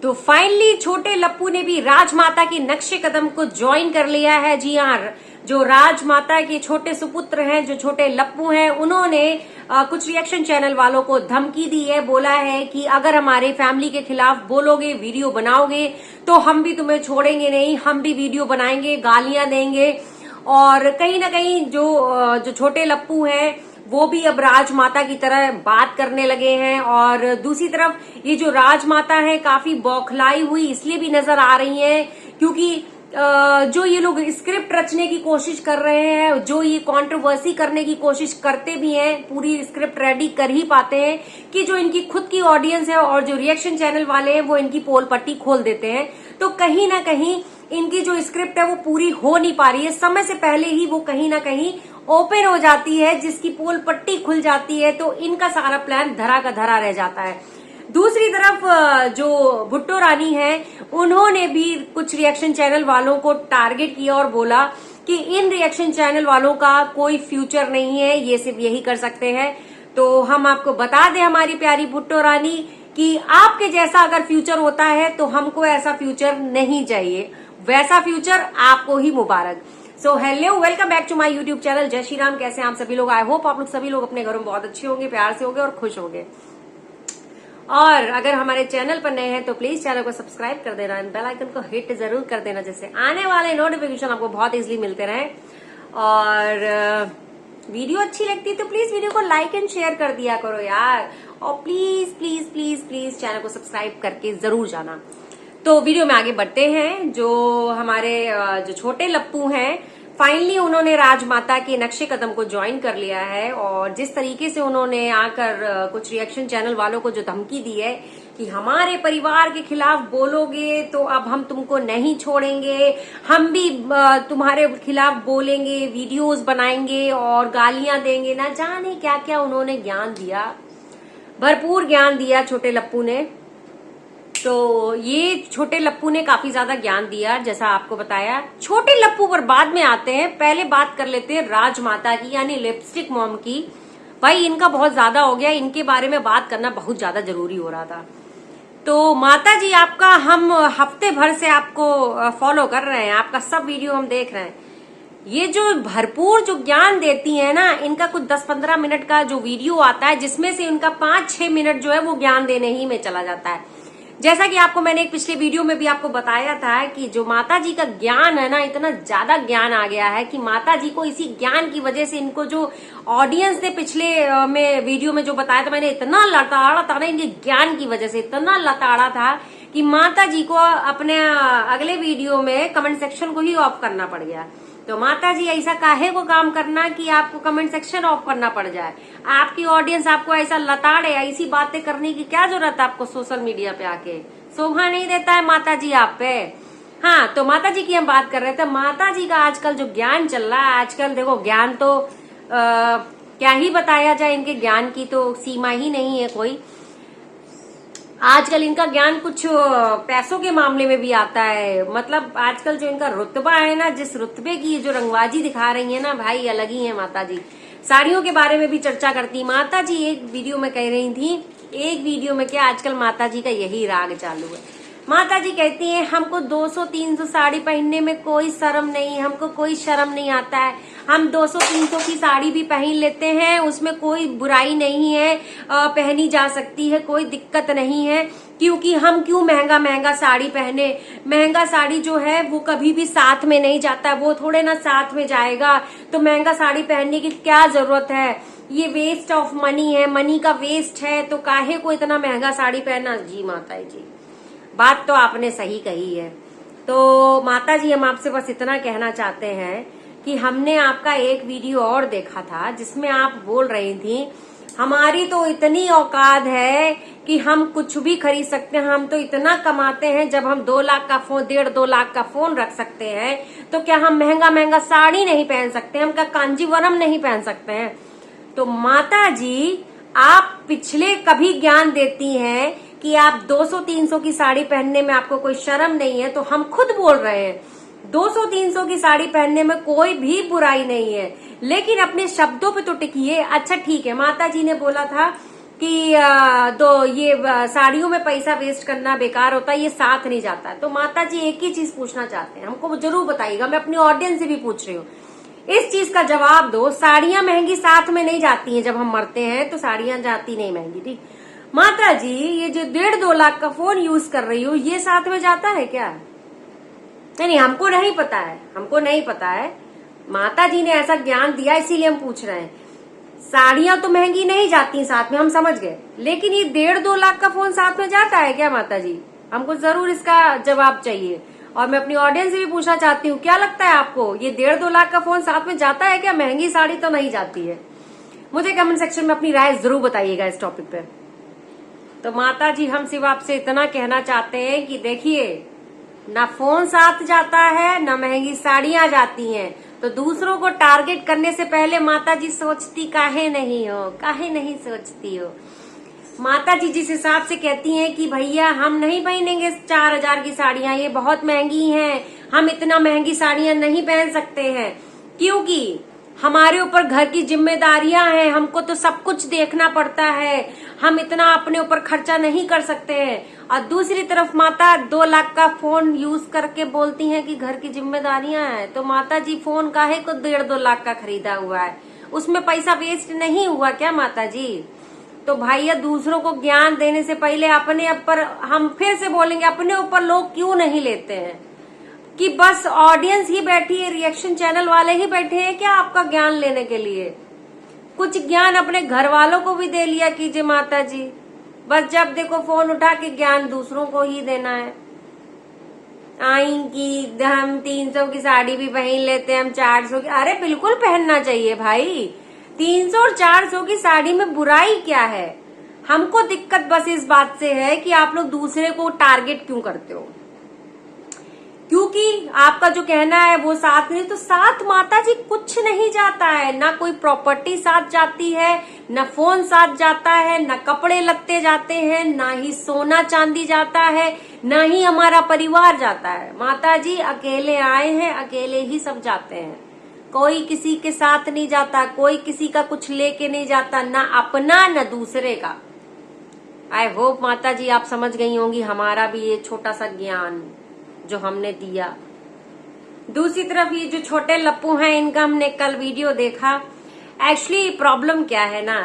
तो फाइनली छोटे लप्पू ने भी राजमाता के नक्शे कदम को ज्वाइन कर लिया है। जी हाँ, जो राजमाता के छोटे सुपुत्र हैं, जो छोटे लप्पू हैं, उन्होंने कुछ रिएक्शन चैनल वालों को धमकी दी है। बोला है कि अगर हमारे फैमिली के खिलाफ बोलोगे, वीडियो बनाओगे, तो हम भी तुम्हें छोड़ेंगे नहीं, हम भी वीडियो बनाएंगे, गालियां देंगे। और कहीं ना कहीं जो छोटे लप्पू हैं वो भी अब राजमाता की तरह बात करने लगे हैं। और दूसरी तरफ ये जो राजमाता है काफी बौखलाई हुई इसलिए भी नजर आ रही है क्योंकि जो ये लोग स्क्रिप्ट रचने की कोशिश कर रहे हैं, जो ये कंट्रोवर्सी करने की कोशिश करते भी हैं, पूरी स्क्रिप्ट रेडी कर ही पाते हैं कि जो इनकी खुद की ऑडियंस है और जो रिएक्शन चैनल वाले हैं वो इनकी पोल पट्टी खोल देते हैं। तो कहीं ना कहीं इनकी जो स्क्रिप्ट है वो पूरी हो नहीं पा रही है, समय से पहले ही वो कहीं ना कहीं ओपन हो जाती है, जिसकी पोल पट्टी खुल जाती है, तो इनका सारा प्लान धरा का धरा रह जाता है। दूसरी तरफ जो भुट्टो रानी है, उन्होंने भी कुछ रिएक्शन चैनल वालों को टारगेट किया और बोला कि इन रिएक्शन चैनल वालों का कोई फ्यूचर नहीं है, ये सिर्फ यही कर सकते हैं। तो हम आपको बता दें हमारी प्यारी भुट्टो रानी कि आपके जैसा अगर फ्यूचर होता है तो हमको ऐसा फ्यूचर नहीं चाहिए, वैसा फ्यूचर आपको ही मुबारक। So hello, welcome back to my YouTube channel. जय श्री राम। कैसे हैं आप सभी लोग? आई होप आप लोग सभी लोग अपने घरों में बहुत अच्छे होंगे, प्यार से होंगे और खुश होंगे। और अगर हमारे चैनल पर नए हैं तो प्लीज चैनल को सब्सक्राइब कर देना, बेल आइकन को हिट जरूर कर देना, जिससे आने वाले नोटिफिकेशन आपको बहुत इजीली मिलते रहे। और वीडियो अच्छी लगती है तो प्लीज वीडियो को लाइक एंड शेयर कर दिया करो यार, और please please please please channel को सब्सक्राइब करके जरूर जाना। तो वीडियो में आगे बढ़ते हैं। जो हमारे जो छोटे लप्पू हैं, फाइनली उन्होंने राजमाता के नक्शे कदम को ज्वाइन कर लिया है। और जिस तरीके से उन्होंने आकर कुछ रिएक्शन चैनल वालों को जो धमकी दी है कि हमारे परिवार के खिलाफ बोलोगे तो अब हम तुमको नहीं छोड़ेंगे, हम भी तुम्हारे खिलाफ बोलेंगे, वीडियोस बनाएंगे और गालियां देंगे, ना जाने क्या क्या उन्होंने ज्ञान दिया, भरपूर ज्ञान दिया छोटे लप्पू ने। तो ये छोटे लप्पू ने काफी ज्यादा ज्ञान दिया, जैसा आपको बताया। छोटे लप्पू पर बाद में आते हैं, पहले बात कर लेते हैं राजमाता की, यानी लिपस्टिक मॉम की। भाई इनका बहुत ज्यादा हो गया, इनके बारे में बात करना बहुत ज्यादा जरूरी हो रहा था। तो माता जी, आपका हम हफ्ते भर से आपको फॉलो कर रहे हैं, आपका सब वीडियो हम देख रहे हैं। ये जो भरपूर जो ज्ञान देती है ना, इनका कुछ 10-15 मिनट का जो वीडियो आता है, जिसमें से इनका 5-6 मिनट जो है वो ज्ञान देने ही में चला जाता है। जैसा कि आपको मैंने एक पिछले वीडियो में भी आपको बताया था कि जो माता जी का ज्ञान है ना, इतना ज्यादा ज्ञान आ गया है कि माता जी को इसी ज्ञान की वजह से इनको जो ऑडियंस ने पिछले में वीडियो में जो बताया था, मैंने इतना लताड़ा था ना, इनके ज्ञान की वजह से इतना लताड़ा था कि माता जी को अपने अगले वीडियो में कमेंट सेक्शन को ही ऑफ करना पड़ गया। तो माता जी, ऐसा काहे को काम करना कि आपको कमेंट सेक्शन ऑफ करना पड़ जाए? आपकी ऑडियंस आपको ऐसा लताड़े, ऐसी बातें करने की क्या जरूरत है आपको सोशल मीडिया पे आके? शोभा नहीं देता है माता जी आप पे। हाँ, तो माता जी की हम बात कर रहे थे। माता जी का आजकल जो ज्ञान चल रहा है, आजकल देखो ज्ञान तो क्या ही बताया जाए, इनके ज्ञान की तो सीमा ही नहीं है कोई। आजकल इनका ज्ञान कुछ पैसों के मामले में भी आता है। मतलब आजकल जो इनका रुतबा है ना, जिस रुतबे की जो रंगबाजी दिखा रही है ना भाई, अलग ही है माता जी। साड़ियों के बारे में भी चर्चा करती माता जी। एक वीडियो में कह रही थी, एक वीडियो में क्या, आजकल माता जी का यही राग चालू है। माता जी कहती हैं हमको 200-300 साड़ी पहनने में कोई शर्म नहीं, हमको कोई शर्म नहीं आता है, हम 200-300 की साड़ी भी पहन लेते हैं, उसमें कोई बुराई नहीं है, पहनी जा सकती है, कोई दिक्कत नहीं है, क्योंकि हम क्यों महंगा महंगा साड़ी पहने। महंगा साड़ी जो है वो कभी भी साथ में नहीं जाता, वो थोड़े ना साथ में जाएगा, तो महंगा साड़ी पहनने की क्या जरूरत है? ये वेस्ट ऑफ मनी है, मनी का वेस्ट है, तो काहे को इतना महंगा साड़ी पहनना। जी माता जी, बात तो आपने सही कही है। तो माता जी, हम आपसे बस इतना कहना चाहते हैं कि हमने आपका एक वीडियो और देखा था जिसमें आप बोल रही थी हमारी तो इतनी औकात है कि हम कुछ भी खरीद सकते हैं, हम तो इतना कमाते हैं, जब हम 2 लाख का फोन, 1.5-2 लाख का फोन रख सकते हैं, तो क्या हम महंगा महंगा साड़ी नहीं पहन सकते? हम क्या कांजीवरम नहीं पहन सकते हैं? तो माता जी, आप पिछले कभी ज्ञान देती हैं कि आप 200-300 की साड़ी पहनने में आपको कोई शर्म नहीं है, तो हम खुद बोल रहे हैं 200-300 की साड़ी पहनने में कोई भी बुराई नहीं है, लेकिन अपने शब्दों पे तो टिकिए। अच्छा ठीक है, माता जी ने बोला था कि तो ये साड़ियों में पैसा वेस्ट करना बेकार होता है, ये साथ नहीं जाता है। तो माता जी एक ही चीज पूछना चाहते हैं, हमको जरूर बताइएगा, मैं अपनी ऑडियंस से भी पूछ रही हूँ, इस चीज का जवाब दो। साड़ियां महंगी साथ में नहीं जाती हैं, जब हम मरते हैं तो साड़ियां जाती नहीं महंगी, ठीक। माता जी ये जो 1.5-2 लाख का फोन यूज कर रही हो, ये साथ में जाता है क्या? नहीं, हमको नहीं पता है, हमको नहीं पता है। माता जी ने ऐसा ज्ञान दिया इसीलिए हम पूछ रहे हैं। साड़ियां तो महंगी नहीं जाती साथ में, हम समझ गए, लेकिन ये 1.5-2 लाख का फोन साथ में जाता है क्या माता जी? हमको जरूर इसका जवाब चाहिए। और मैं अपनी ऑडियंस से भी पूछना चाहती हूँ, क्या लगता है आपको, ये 1.5-2 लाख का फोन साथ में जाता है क्या? महंगी साड़ी तो नहीं जाती है। मुझे कमेंट सेक्शन में अपनी राय जरूर बताइएगा इस टॉपिक पे। तो माता जी हम सिर्फ आपसे इतना कहना चाहते हैं कि देखिए, ना फोन साथ जाता है, ना महंगी साड़ियां जाती हैं। तो दूसरों को टारगेट करने से पहले माता जी सोचती काहे नहीं हो, काहे नहीं सोचती हो? माता जी जिस हिसाब से कहती हैं कि भैया हम नहीं पहनेंगे 4,000 की साड़ियां, ये बहुत महंगी हैं, हम इतना महंगी साड़ियां नहीं पहन सकते हैं, क्योंकि हमारे ऊपर घर की जिम्मेदारियां हैं, हमको तो सब कुछ देखना पड़ता है, हम इतना अपने ऊपर खर्चा नहीं कर सकते हैं। और दूसरी तरफ माता 2 लाख का फोन यूज करके बोलती हैं कि घर की जिम्मेदारियां हैं। तो माता जी फोन काहे को 1.5-2 लाख का खरीदा हुआ है, उसमें पैसा वेस्ट नहीं हुआ क्या माता जी? तो भैया दूसरों को ज्ञान देने से पहले अपने ऊपर, हम फिर से बोलेंगे, अपने ऊपर लोग क्यों नहीं लेते हैं कि बस ऑडियंस ही बैठी है, रिएक्शन चैनल वाले ही बैठे हैं क्या आपका ज्ञान लेने के लिए? कुछ ज्ञान अपने घर वालों को भी दे लिया कीजिए माता जी। बस जब देखो फोन उठा के ज्ञान दूसरों को ही देना है। आएंगी हम 300 की साड़ी भी पहन लेते हैं, हम 400 की, अरे बिल्कुल पहनना चाहिए भाई। 300 और 400 की साड़ी में बुराई क्या है? हमको दिक्कत बस इस बात से है कि आप लोग दूसरे को टारगेट क्यों करते हो, क्योंकि आपका जो कहना है वो साथ नहीं, तो साथ माता जी कुछ नहीं जाता है, ना कोई प्रॉपर्टी साथ जाती है, ना फोन साथ जाता है, ना कपड़े लत्ते जाते हैं, ना ही सोना चांदी जाता है, ना ही हमारा परिवार जाता है। माता जी अकेले आए हैं, अकेले ही सब जाते हैं, कोई किसी के साथ नहीं जाता, कोई किसी का कुछ लेके नहीं जाता, ना अपना ना दूसरे का। आई होप माता जी आप समझ गई होंगी हमारा भी ये छोटा सा ज्ञान जो हमने दिया। दूसरी तरफ ये जो छोटे लप्पू हैं, इनका हमने कल वीडियो देखा। एक्चुअली प्रॉब्लम क्या है ना,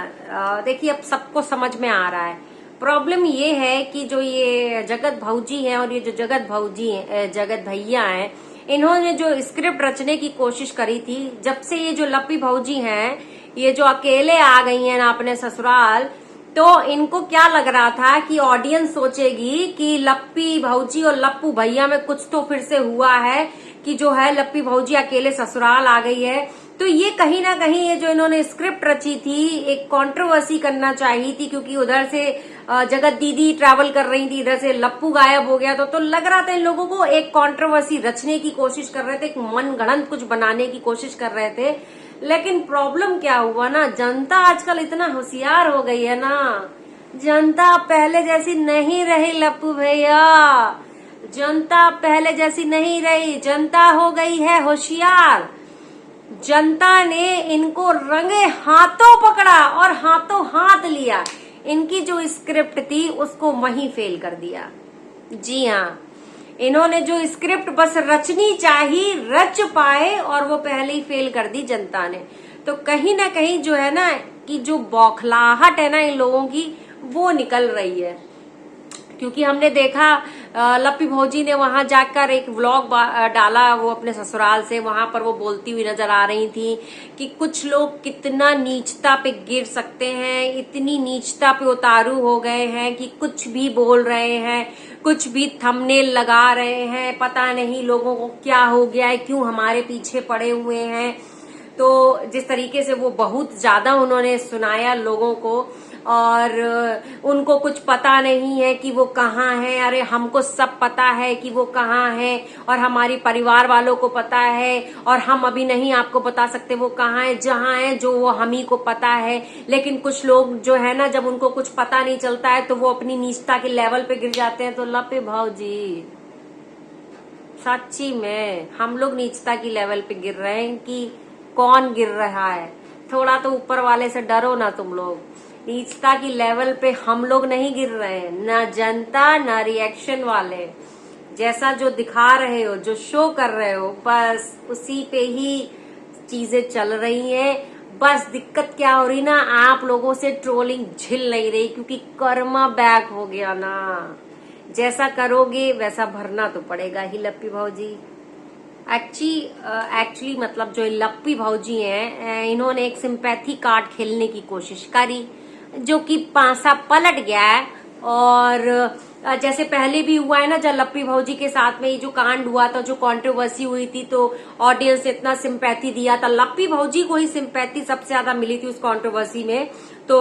देखिए अब सबको समझ में आ रहा है। प्रॉब्लम ये है कि जो ये जगत भौजी हैं और ये जो जगत भैया हैं, इन्होंने जो स्क्रिप्ट रचने की कोशिश करी थी, जब से ये जो लप्पी भौजी हैं, ये जो अकेले आ गई हैं ना अपने ससुराल, तो इनको क्या लग रहा था कि ऑडियंस सोचेगी कि लप्पी भौजी और लप्पू भैया में कुछ तो फिर से हुआ है, कि जो है लप्पी भौजी अकेले ससुराल आ गई है। तो ये कहीं ना कहीं ये जो इन्होंने स्क्रिप्ट रची थी, एक कंट्रोवर्सी करना चाहिए थी, क्योंकि उधर से जगत दीदी ट्रैवल कर रही थी, इधर से लप्पू गायब हो गया, तो लग रहा था इन लोगों को एक कंट्रोवर्सी रचने की कोशिश कर रहे थे, एक मनगढ़ंत कुछ बनाने की कोशिश कर रहे थे। लेकिन प्रॉब्लम क्या हुआ ना, जनता आजकल इतना होशियार हो गई है ना, जनता पहले जैसी नहीं रही लप्पू भैया, जनता पहले जैसी नहीं रही, जनता हो गई है होशियार। जनता ने इनको रंगे हाथों पकड़ा और हाथों हाथ लिया, इनकी जो स्क्रिप्ट थी उसको वहीं फेल कर दिया। जी हाँ, इन्होंने जो स्क्रिप्ट बस रचनी चाहिए रच पाए और वो पहले ही फेल कर दी जनता ने। तो कहीं ना कहीं जो है ना कि जो बौखलाहट है ना इन लोगों की, वो निकल रही है। क्योंकि हमने देखा लप्पी भौजी ने वहां जाकर एक व्लॉग डाला, वो अपने ससुराल से, वहां पर वो बोलती हुई नजर आ रही थी कि कुछ लोग कितना नीचता पे गिर सकते हैं, इतनी नीचता पे उतारू हो गए हैं कि कुछ भी बोल रहे हैं, कुछ भी थंबनेल लगा रहे हैं, पता नहीं लोगों को क्या हो गया है, क्यों हमारे पीछे पड़े हुए हैं। तो जिस तरीके से वो बहुत ज्यादा उन्होंने सुनाया लोगों को, और उनको कुछ पता नहीं है कि वो कहाँ है। अरे हमको सब पता है कि वो कहाँ है, और हमारी परिवार वालों को पता है, और हम अभी नहीं आपको बता सकते वो कहाँ है। जहाँ है जो वो हम ही को पता है। लेकिन कुछ लोग जो है ना, जब उनको कुछ पता नहीं चलता है तो वो अपनी नीचता के लेवल पे गिर जाते हैं। तो लप्पी भौजी सच्ची में हम लोग नीचता की लेवल पे गिर रहे हैं कि कौन गिर रहा है? थोड़ा तो ऊपर वाले से डरो ना तुम लोग। नीचता की लेवल पे हम लोग नहीं गिर रहे हैं, ना जनता ना रिएक्शन वाले। जैसा जो दिखा रहे हो, जो शो कर रहे हो, बस उसी पे ही चीजें चल रही हैं। बस दिक्कत क्या हो रही ना, आप लोगों से ट्रोलिंग झिल नहीं रही, क्योंकि कर्मा बैक हो गया ना। जैसा करोगे वैसा भरना तो पड़ेगा ही लप्पी भाऊजी। एक्चुअली मतलब जो लप्पी भाऊजी हैं, इन्होंने एक सिंपैथी कार्ड खेलने की कोशिश करी, जो कि पासा पलट गया है। और जैसे पहले भी हुआ है ना, जब लप्पी भाऊजी के साथ में ये जो कांड हुआ था, जो कंट्रोवर्सी हुई थी, तो ऑडियंस ने इतना सिंपैथी दिया था, लप्पी भाऊजी को ही सिंपैथी सबसे ज्यादा मिली थी उस कंट्रोवर्सी में। तो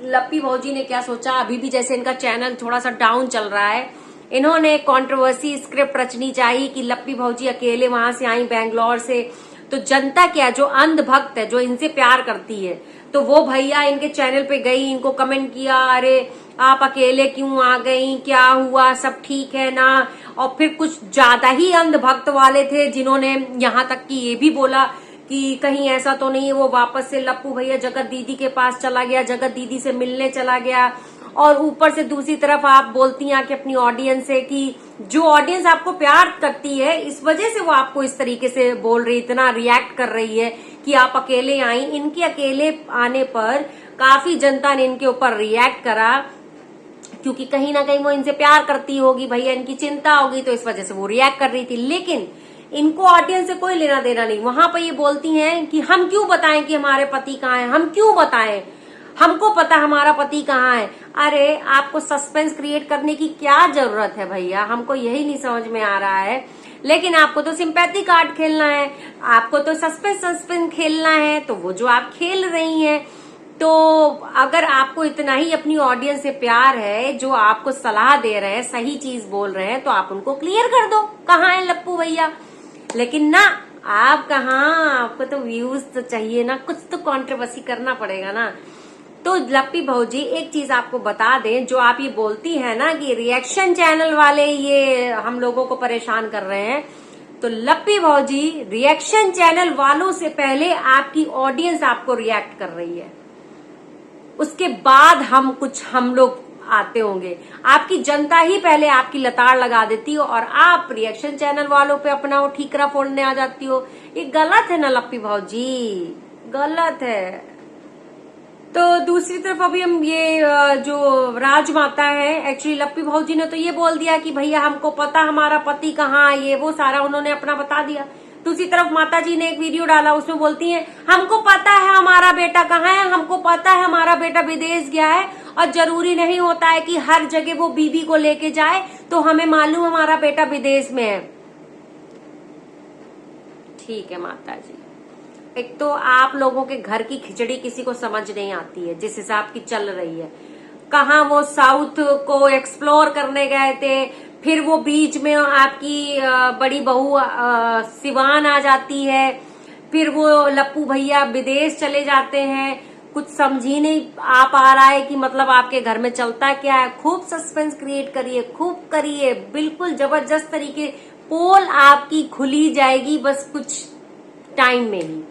लप्पी भाऊजी ने क्या सोचा, अभी भी जैसे इनका चैनल थोड़ा सा डाउन चल रहा है, इन्होंने कंट्रोवर्सी स्क्रिप्ट रचनी चाहिए कि लप्पी भाऊजी अकेले वहां से आई बेंगलोर से, तो जनता क्या, जो अंधभक्त है, जो इनसे प्यार करती है, तो वो भैया इनके चैनल पे गई, इनको कमेंट किया, अरे आप अकेले क्यों आ गई, क्या हुआ, सब ठीक है ना। और फिर कुछ ज्यादा ही अंधभक्त वाले थे, जिन्होंने यहाँ तक कि ये भी बोला कि कहीं ऐसा तो नहीं है वो वापस से लप्पू भैया जगत दीदी के पास चला गया, जगत दीदी से मिलने चला गया। और ऊपर से दूसरी तरफ आप बोलती हैं कि अपनी ऑडियंस से कि जो ऑडियंस आपको प्यार करती है, इस वजह से वो आपको इस तरीके से बोल रही, इतना रिएक्ट कर रही है कि आप अकेले आई। इनके अकेले आने पर काफी जनता ने इनके ऊपर रिएक्ट करा, क्योंकि कहीं ना कहीं वो इनसे प्यार करती होगी, भैया इनकी चिंता होगी, तो इस वजह से वो रिएक्ट कर रही थी। लेकिन इनको ऑडियंस से कोई लेना देना नहीं। वहां पर ये बोलती हैं कि हम क्यों बताएं कि हमारे पति कहाँ हैं, हम क्यों बताएं, हमको पता हमारा पति कहाँ है। अरे आपको सस्पेंस क्रिएट करने की क्या जरूरत है भैया, हमको यही नहीं समझ में आ रहा है। लेकिन आपको तो सिंपैथी कार्ड खेलना है, आपको तो सस्पेंस खेलना है, तो वो जो आप खेल रही हैं। तो अगर आपको इतना ही अपनी ऑडियंस से प्यार है, जो आपको सलाह दे रहे हैं, सही चीज बोल रहे हैं, तो आप उनको क्लियर कर दो कहाँ है लप्पू भैया। लेकिन ना, आप कहाँ, आपको तो व्यूज तो चाहिए ना, कुछ तो कंट्रोवर्सी करना पड़ेगा ना। तो लप्पी भाऊजी एक चीज आपको बता दें, जो आप ये बोलती है ना कि रिएक्शन चैनल वाले ये हम लोगों को परेशान कर रहे हैं, तो लप्पी भाऊजी रिएक्शन चैनल वालों से पहले आपकी ऑडियंस आपको रिएक्ट कर रही है, उसके बाद हम लोग आते होंगे। आपकी जनता ही पहले आपकी लताड़ लगा देती हो और आप रिएक्शन चैनल वालों पे अपना वो ठीकरा फोड़ने आ जाती हो। ये गलत है ना लप्पी भाऊजी, गलत है। तो दूसरी तरफ अभी हम ये जो राजमाता है, एक्चुअली लप्पी भाऊजी ने तो ये बोल दिया कि भैया हमको पता हमारा पति कहाँ है, ये वो सारा उन्होंने अपना बता दिया। दूसरी तरफ माता जी ने एक वीडियो डाला, उसमें बोलती हैं हमको पता है हमारा बेटा कहाँ है, हमको पता है हमारा बेटा विदेश गया है, और जरूरी नहीं होता है कि हर जगह वो बीबी को लेके जाए, तो हमें मालूम हमारा बेटा विदेश में है। ठीक है माता जी, एक तो आप लोगों के घर की खिचड़ी किसी को समझ नहीं आती है, जिस हिसाब की चल रही है। कहाँ वो साउथ को एक्सप्लोर करने गए थे, फिर वो बीच में आपकी बड़ी बहू सिवान आ जाती है, फिर वो लप्पू भैया विदेश चले जाते हैं। कुछ समझ ही नहीं आ पा रहा है कि मतलब आपके घर में चलता क्या है। खूब सस्पेंस क्रिएट करिए, खूब करिए, बिल्कुल जबरदस्त तरीके, पोल आपकी खुली जाएगी बस कुछ टाइम में ही।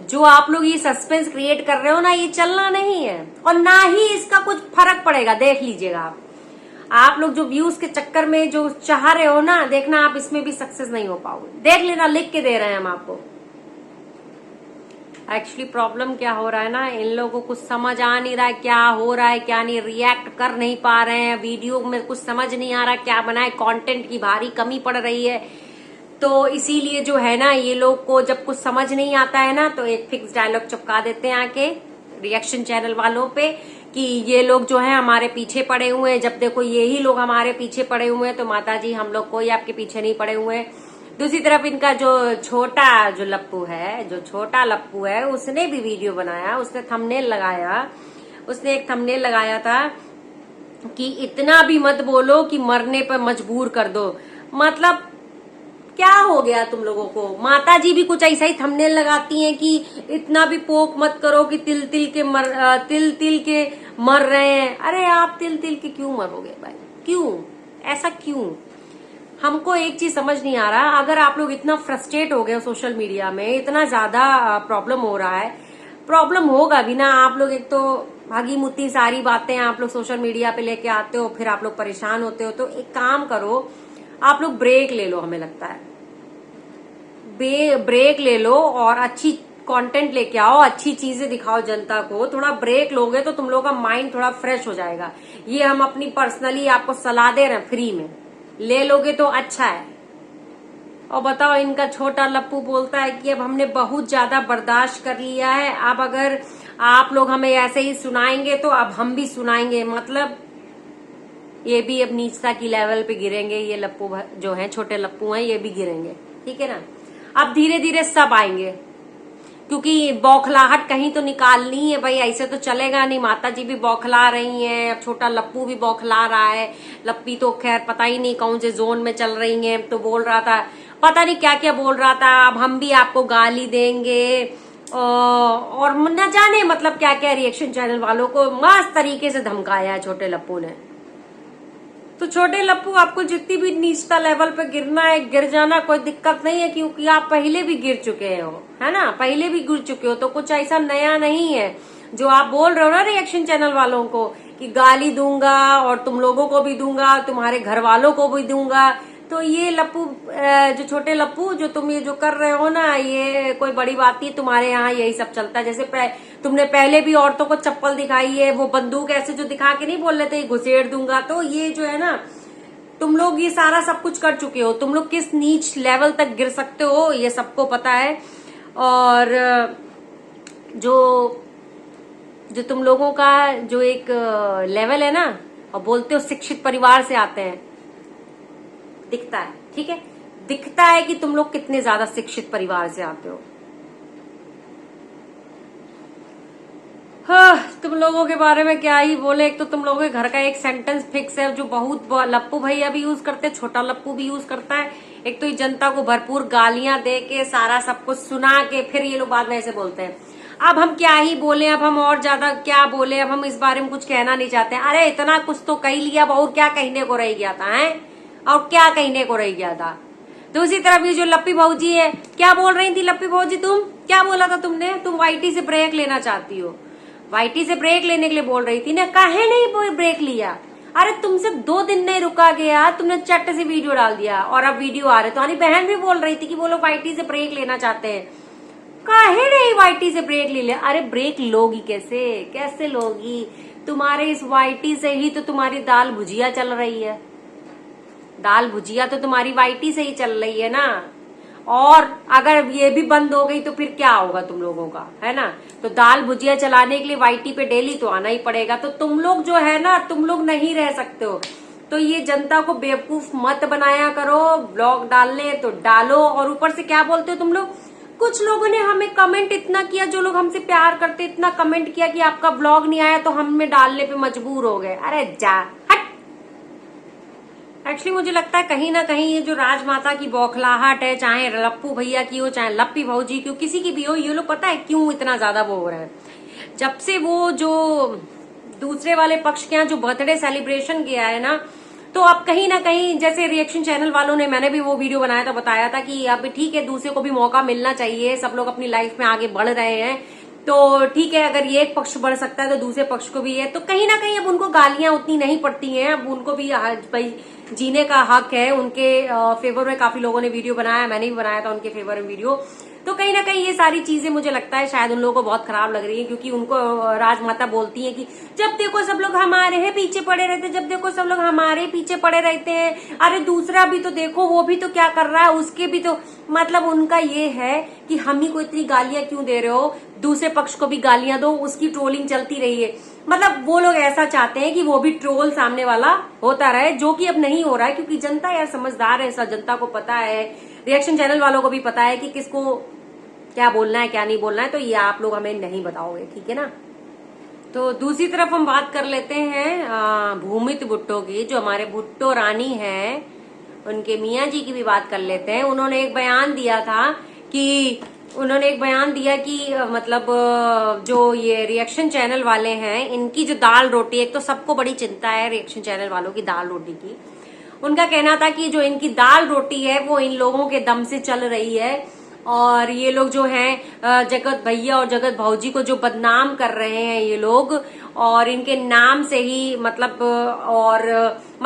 जो आप लोग ये सस्पेंस क्रिएट कर रहे हो ना, ये चलना नहीं है, और ना ही इसका कुछ फर्क पड़ेगा। देख लीजिएगा आप लोग जो व्यूज के चक्कर में जो चाह रहे हो ना, देखना आप इसमें भी सक्सेस नहीं हो पाओगे। देख लेना, लिख के दे रहे हैं हम आपको। एक्चुअली प्रॉब्लम क्या हो रहा है ना, इन लोगों को कुछ समझ आ नहीं रहा है क्या हो रहा है क्या नहीं, रिएक्ट कर नहीं पा रहे हैं, वीडियो में कुछ समझ नहीं आ रहा क्या बनाए, कंटेंट की भारी कमी पड़ रही है। तो इसीलिए जो है ना, ये लोग को जब कुछ समझ नहीं आता है ना, तो एक फिक्स डायलॉग चिपका देते हैं आके रिएक्शन चैनल वालों पे कि ये लोग जो है हमारे पीछे पड़े हुए हैं। जब देखो यही लोग हमारे पीछे पड़े हुए हैं, तो माता जी हम लोग कोई आपके पीछे नहीं पड़े हुए हैं। दूसरी तरफ इनका जो छोटा लप्पू है, उसने भी वीडियो बनाया, उसने थंबनेल लगाया, उसने एक थंबनेल लगाया था कि इतना भी मत बोलो कि मरने पर मजबूर कर दो। मतलब क्या हो गया तुम लोगों को? माता जी भी कुछ ऐसा ही थंबनेल लगाती हैं कि इतना भी पोक मत करो कि तिल तिल के मर रहे हैं। अरे आप तिल तिल के क्यों मरोगे भाई, क्यों ऐसा क्यों? हमको एक चीज समझ नहीं आ रहा, अगर आप लोग इतना फ्रस्ट्रेट हो गए सोशल मीडिया में, इतना ज्यादा प्रॉब्लम हो रहा है, प्रॉब्लम होगा भी ना। आप लोग एक तो भागी मुत्ती सारी बातें आप लोग सोशल मीडिया पे लेके आते हो, फिर आप लोग परेशान होते हो। तो एक काम करो, आप लोग ब्रेक ले लो, हमें लगता है ब्रेक ले लो और अच्छी कंटेंट लेके आओ, अच्छी चीजें दिखाओ जनता को। थोड़ा ब्रेक लोगे तो तुम लोग का माइंड थोड़ा फ्रेश हो जाएगा। ये हम अपनी पर्सनली आपको सलाह दे रहे हैं, फ्री में ले लोगे तो अच्छा है। और बताओ, इनका छोटा लप्पू बोलता है कि अब हमने बहुत ज्यादा बर्दाश्त कर लिया है, अब अगर आप लोग हमें ऐसे ही सुनाएंगे तो अब हम भी सुनाएंगे। मतलब ये भी अब नीचता की लेवल पे गिरेंगे। ये लप्पू जो है, छोटे लप्पू हैं, ये भी गिरेंगे, ठीक है ना। अब धीरे धीरे सब आएंगे, क्योंकि बौखलाहट कहीं तो निकालनी है भाई, ऐसे तो चलेगा नहीं। माता जी भी बौखला रही हैं, अब छोटा लप्पू भी बौखला रहा है। लप्पी तो खैर पता ही नहीं कौन से जोन में चल रही हैं, तो बोल रहा था, पता नहीं क्या क्या बोल रहा था, अब हम भी आपको गाली देंगे और न जाने मतलब क्या क्या रिएक्शन चैनल वालों को मस्त तरीके से धमकाया है छोटे लप्पू ने। तो छोटे लप्पू, आपको जितनी भी नीचता लेवल पे गिरना है गिर जाना, कोई दिक्कत नहीं है, क्योंकि आप पहले भी गिर चुके हो, है ना, पहले भी गिर चुके हो। तो कुछ ऐसा नया नहीं है जो आप बोल रहे हो ना रिएक्शन चैनल वालों को कि गाली दूंगा और तुम लोगों को भी दूंगा, तुम्हारे घर वालों को भी दूंगा। तो ये लप्पू, जो छोटे लप्पू, जो तुम ये जो कर रहे हो ना, ये कोई बड़ी बात नहीं। तुम्हारे यहाँ यही सब चलता है। जैसे तुमने पहले भी औरतों को चप्पल दिखाई है, वो बंदूक ऐसे जो दिखा के नहीं बोल रहे थे घुसेड़ दूंगा। तो ये जो है ना, तुम लोग ये सारा सब कुछ कर चुके हो। तुम लोग किस नीच लेवल तक गिर सकते हो ये सबको पता है। और जो तुम लोगों का जो एक लेवल है ना, और बोलते हो शिक्षित परिवार से आते हैं, दिखता है, ठीक है, दिखता है कि तुम लोग कितने ज्यादा शिक्षित परिवार से आते हो। हाँ, तुम लोगों के बारे में क्या ही बोले। एक तो तुम लोगों के घर का एक सेंटेंस फिक्स है जो बहुत लप्पू भैया भी यूज करते हैं, छोटा लप्पू भी यूज करता है। एक तो ये जनता को भरपूर गालियां दे के सारा सब कुछ सुना के फिर ये लोग बाद में ऐसे बोलते हैं। अब हम क्या ही बोले, अब हम और ज्यादा क्या बोले, अब हम इस बारे में कुछ कहना नहीं चाहते। अरे इतना कुछ तो कह लिया, अब और क्या कहने को रह गया था, है, और क्या कहने को रह गया था। दूसरी तरफ ये जो लप्पी भौजी है, क्या बोल रही थी लप्पी भौजी, तुम क्या बोला था तुमने? तुम वाईटी से ब्रेक लेना चाहती हो, वाईटी से ब्रेक लेने के लिए बोल रही थी ना, काहे नहीं ब्रेक लिया? अरे तुमसे 2 दिन नहीं रुका गया, तुमने चट से वीडियो डाल दिया और अब वीडियो आ रहे। तुम्हारी बहन भी बोल रही थी कि वो लोग वाईटी से ब्रेक लेना चाहते हैं, काहे नहीं वाईटी से ब्रेक ले लिया? अरे ब्रेक लोगी कैसे, कैसे लोगी? तुम्हारे इस वाईटी से ही तो तुम्हारी दाल भुजिया चल रही है। दाल भुजिया तो तुम्हारी वाईटी से ही चल रही है ना। और अगर ये भी बंद हो गई तो फिर क्या होगा तुम लोगों का, है ना। तो दाल भुजिया चलाने के लिए वाईटी पे डेली तो आना ही पड़ेगा। तो तुम लोग जो है ना, तुम लोग नहीं रह सकते हो। तो ये जनता को बेवकूफ मत बनाया करो। ब्लॉग डालने तो डालो। और ऊपर से क्या बोलते हो तुम लोग? कुछ लोगों ने हमें कमेंट इतना किया, जो लोग हमसे प्यार करते, इतना कमेंट किया कि आपका ब्लॉग नहीं आया तो हमें डालने पे मजबूर हो गए। अरे जा हट। एक्चुअली मुझे लगता है कहीं ना कहीं ये जो राजमाता की बौखलाहट है, चाहे लप्पू भैया की हो, चाहे लप्पी भौजी की हो, किसी की भी हो, ये लोग पता है क्यों इतना ज्यादा वो हो रहे हैं? जब से वो जो दूसरे वाले पक्ष के यहाँ जो बर्थडे सेलिब्रेशन किया है ना, तो अब कहीं ना कहीं जैसे रिएक्शन चैनल वालों ने, मैंने भी वो वीडियो बनाया था, बताया था कि अब ठीक है, दूसरे को भी मौका मिलना चाहिए। सब लोग अपनी लाइफ में आगे बढ़ रहे हैं, तो ठीक है, अगर ये एक पक्ष बढ़ सकता है तो दूसरे पक्ष को भी है। तो कहीं ना कहीं अब उनको गालियां उतनी नहीं पड़ती हैं, अब उनको भी भाई जीने का हक है। उनके फेवर में काफी लोगों ने वीडियो बनाया, मैंने भी बनाया था उनके फेवर में वीडियो। तो कहीं ना कहीं ये सारी चीजें मुझे लगता है शायद उन लोगों को बहुत खराब लग रही है, क्योंकि उनको राजमाता बोलती है कि जब देखो सब लोग हमारे हैं पीछे पड़े रहते, जब देखो सब लोग हमारे पीछे पड़े रहते हैं। अरे दूसरा भी तो देखो, वो भी तो क्या कर रहा है, उसके भी तो, मतलब उनका ये है कि हम ही को इतनी गालियां क्यों दे रहे हो, दूसरे पक्ष को भी गालियां दो, उसकी ट्रोलिंग चलती रही है। मतलब वो लोग ऐसा चाहते हैं कि वो भी ट्रोल सामने वाला होता रहे, जो कि अब नहीं हो रहा है, क्योंकि जनता यार समझदार है। जनता को पता है, रिएक्शन चैनल वालों को भी पता है कि किसको क्या बोलना है, क्या नहीं बोलना है। तो ये आप लोग हमें नहीं बताओगे, ठीक है ना। तो दूसरी तरफ हम बात कर लेते हैं भूमित भुट्टो की, जो हमारे भुट्टो रानी है, उनके मियाँ जी की भी बात कर लेते हैं। उन्होंने एक बयान दिया था कि मतलब जो ये रिएक्शन चैनल वाले हैं, इनकी जो दाल रोटी, एक तो सबको बड़ी चिंता है रिएक्शन चैनल वालों की दाल रोटी की। उनका कहना था कि जो इनकी दाल रोटी है वो इन लोगों के दम से चल रही है, और ये लोग जो हैं जगत भैया और जगत भौजी को जो बदनाम कर रहे हैं ये लोग, और इनके नाम से ही मतलब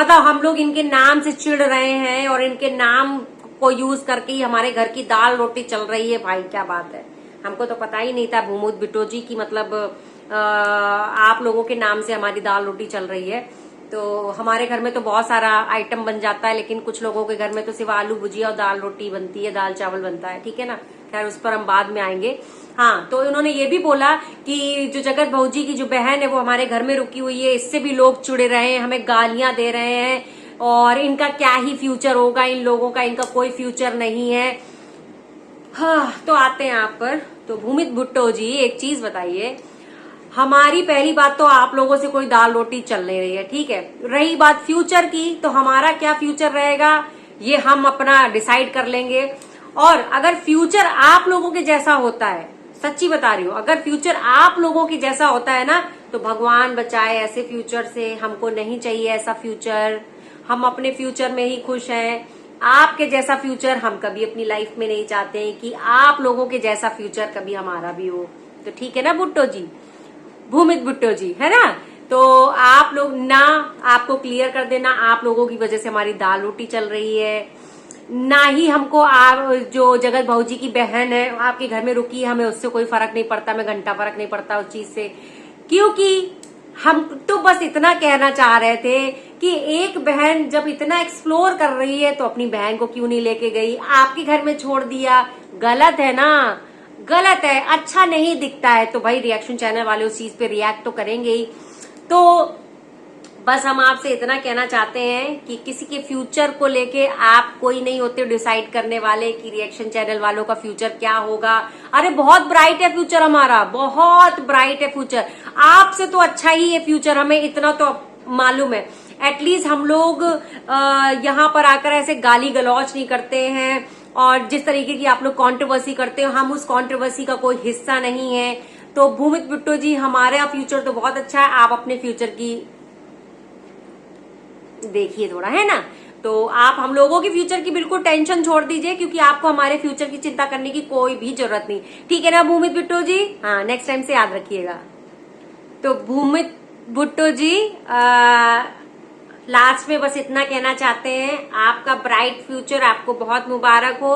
हम लोग इनके नाम से चिढ़ रहे हैं और इनके नाम को यूज करके ही हमारे घर की दाल रोटी चल रही है। भाई क्या बात है, हमको तो पता ही नहीं था भूमुत बिट्टो जी की मतलब आप लोगों के नाम से हमारी दाल रोटी चल रही है। तो हमारे घर में तो बहुत सारा आइटम बन जाता है, लेकिन कुछ लोगों के घर में तो सिर्फ आलू भुजिया और दाल रोटी बनती है, दाल चावल बनता है, ठीक है ना। खैर उस पर हम बाद में आएंगे। हाँ, तो इन्होंने ये भी बोला कि जो जगत भौजी की जो बहन है वो हमारे घर में रुकी हुई है, इससे भी लोग चिढ़े रहे हैं, हमें गालियां दे रहे हैं और इनका क्या ही फ्यूचर होगा, इन लोगों का, इनका कोई फ्यूचर नहीं है। हाँ, तो आते हैं आप पर। तो भूमित भुट्टो जी एक चीज बताइए, हमारी पहली बात तो आप लोगों से कोई दाल रोटी चल नहीं रही है, ठीक है। रही बात फ्यूचर की, तो हमारा क्या फ्यूचर रहेगा ये हम अपना डिसाइड कर लेंगे। और अगर फ्यूचर आप लोगों के जैसा होता है, सच्ची बता रही हूँ, अगर फ्यूचर आप लोगों के जैसा होता है ना, तो भगवान बचाए ऐसे फ्यूचर से, हमको नहीं चाहिए ऐसा फ्यूचर। हम अपने फ्यूचर में ही खुश हैं। आपके जैसा फ्यूचर हम कभी अपनी लाइफ में नहीं चाहते हैं कि आप लोगों के जैसा फ्यूचर कभी हमारा भी हो। तो ठीक है ना भुट्टो जी, भूमित भुट्टो जी, है ना। तो आप लोग ना, आपको क्लियर कर देना, आप लोगों की वजह से हमारी दाल रोटी चल रही है, ना ही हमको आप जो जगत भौजी की बहन है आपके घर में रुकी है, हमें उससे कोई फर्क नहीं पड़ता, हमें घंटा फर्क नहीं पड़ता उस चीज से। क्योंकि हम तो बस इतना कहना चाह रहे थे कि एक बहन जब इतना एक्सप्लोर कर रही है तो अपनी बहन को क्यों नहीं लेके गई, आपके घर में छोड़ दिया। गलत है ना, गलत है, अच्छा नहीं दिखता है। तो भाई रिएक्शन चैनल वाले उस चीज पे रिएक्ट तो करेंगे ही। तो बस हम आपसे इतना कहना चाहते हैं कि किसी के फ्यूचर को लेके आप कोई नहीं होते डिसाइड करने वाले कि रिएक्शन चैनल वालों का फ्यूचर क्या होगा। अरे बहुत ब्राइट है फ्यूचर हमारा, बहुत ब्राइट है फ्यूचर। आपसे तो अच्छा ही है फ्यूचर, हमें इतना तो मालूम है। एटलीस्ट हम लोग यहाँ पर आकर ऐसे गाली गलौज नहीं करते हैं, और जिस तरीके की आप लोग कंट्रोवर्सी करते हो, हम उस कंट्रोवर्सी का कोई हिस्सा नहीं है। तो भूमित बिट्टो जी, हमारा फ्यूचर तो बहुत अच्छा है, आप अपने फ्यूचर की देखिए थोड़ा, है ना। तो आप हम लोगों के फ्यूचर की बिल्कुल टेंशन छोड़ दीजिए, क्योंकि आपको हमारे फ्यूचर की चिंता करने की कोई भी जरूरत नहीं, ठीक है ना भूमित बिट्टो जी। हाँ, नेक्स्ट टाइम से याद रखिएगा। तो भूमित भुट्टो जी लास्ट में बस इतना कहना चाहते हैं, आपका ब्राइट फ्यूचर आपको बहुत मुबारक हो,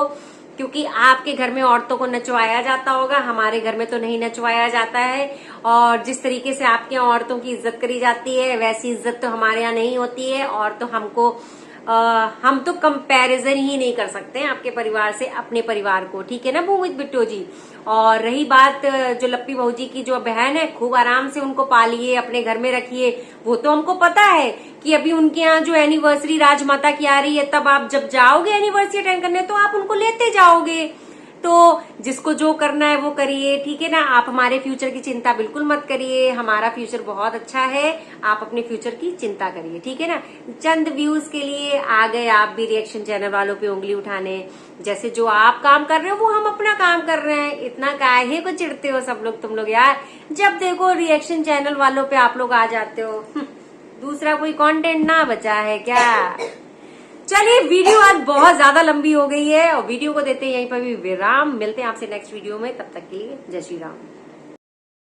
क्योंकि आपके घर में औरतों को नचवाया जाता होगा, हमारे घर में तो नहीं नचवाया जाता है। और जिस तरीके से आपके यहाँ औरतों की इज्जत करी जाती है, वैसी इज्जत तो हमारे यहाँ नहीं होती है। और तो हम तो कंपैरिजन ही नहीं कर सकते हैं आपके परिवार से अपने परिवार को, ठीक है ना भूमित बिट्टो जी। और रही बात जो लप्पी भौजी की जो बहन है, खूब आराम से उनको पालिए, अपने घर में रखिए। वो तो हमको पता है कि अभी उनके यहाँ जो एनिवर्सरी राजमाता की आ रही है, तब आप जब जाओगे एनिवर्सरी अटेंड करने तो आप उनको लेते जाओगे। तो जिसको जो करना है वो करिए, ठीक है ना। आप हमारे फ्यूचर की चिंता बिल्कुल मत करिए, हमारा फ्यूचर बहुत अच्छा है, आप अपने फ्यूचर की चिंता करिए, ठीक है ना। चंद व्यूज के लिए आ गए आप भी रिएक्शन चैनल वालों पे उंगली उठाने। जैसे जो आप काम कर रहे हो वो हम अपना काम कर रहे हैं, इतना काहे को चिढ़ते हो सब लोग तुम लोग यार। जब देखो रिएक्शन चैनल वालों पे आप लोग आ जाते हो, दूसरा कोई कंटेंट ना बचा है क्या। चलिए, वीडियो आज बहुत ज्यादा लंबी हो गई है और वीडियो को देते हैं यहीं पर भी विराम। मिलते हैं आपसे नेक्स्ट वीडियो में, तब तक के लिए जय श्री राम।